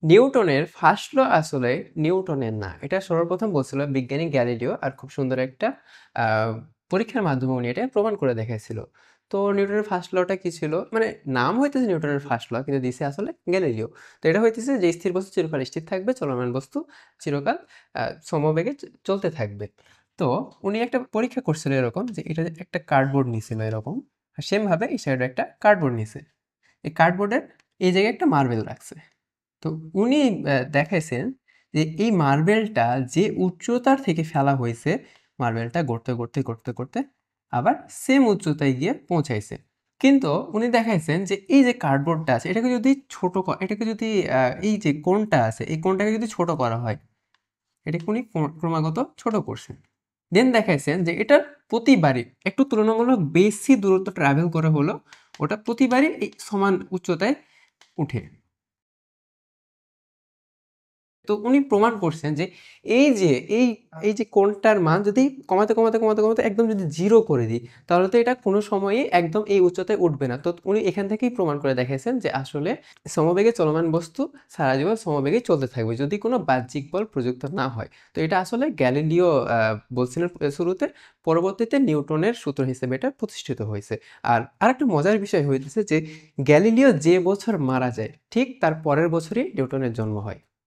নিউটনের ফার্স্ট ল আসলে নিউটনের না। এটা সর্বপ্রথম বলছিল বিজ্ঞানী গ্যালিলিও, আর খুব সুন্দর একটা আহ, পরীক্ষার মাধ্যমে উনি এটা প্রমাণ করে দেখাইছিল। তো নিউটনের ফার্স্ট লটা কি ছিল, মানে নাম হইতেছে নিউটনের ফার্স্ট ল, কিন্তু দিছে আসলে গ্যালিলিও। তো এটা হইতেছে যে স্থির বস্তু চিরকাল স্থির থাকবে, চলমান বস্তু চিরকাল সমবেগে চলতে থাকবে। তো উনি একটা পরীক্ষা করছিল এরকম, যে এটা একটা কার্ডবোর্ড নিছিল এরকম, আর সেম ভাবে এই সাইডে একটা কার্ডবোর্ড নিছে। এই কার্ডবোর্ডের এই জায়গায় একটা মার্বেল রাখছে। তো উনি দেখাইছেন যে এই মার্বেলটা যে উচ্চতার থেকে ফেলা হয়েছে, মার্বেলটা গড়তে গড়তে গড়তে গড়তে আবার সেম উচ্চতায় গিয়ে পৌঁছাইছে। কিন্তু উনি দেখাইছেন যে এই যে কার্ডবোর্ডটা আছে, এটাকে যদি এটাকে যদি এই যে কোণটা আছে, এই কোণটাকে যদি ছোট করা হয়, এটাকে উনি ক্রমাগত ছোট করছেন। দেন দেখাইছেন যে এটা প্রতিবারই একটু তুলনামূলক বেশি দূরত্ব ট্রাভেল করে হলো, ওটা প্রতিবারই এই সমান উচ্চতায় উঠে। তো উনি প্রমাণ করছেন যে এই যে এই এই যে কোণটার মান যদি কমাতে কমাতে কমাতে কমাতে একদম যদি জিরো করে দিই, তাহলে তো এটা কোনো সময়ই একদম এই উচ্চতায় উঠবে না। তো উনি এখান থেকেই প্রমাণ করে দেখাইছেন যে আসলে সমবেগে চলমান বস্তু সারা জীবন সমবেগেই চলতে থাকবে যদি কোনো বাহ্যিক বল প্রযুক্ত না হয়। তো এটা আসলে গ্যালিলিও বলছিলেন শুরুতে, পরবর্তীতে নিউটনের সূত্র হিসেবে এটা প্রতিষ্ঠিত হয়েছে। আর আরেকটা মজার বিষয় হইতেছে যে গ্যালিলিও যে বছর মারা যায়, ঠিক তার পরের বছরই নিউটনের জন্ম হয়।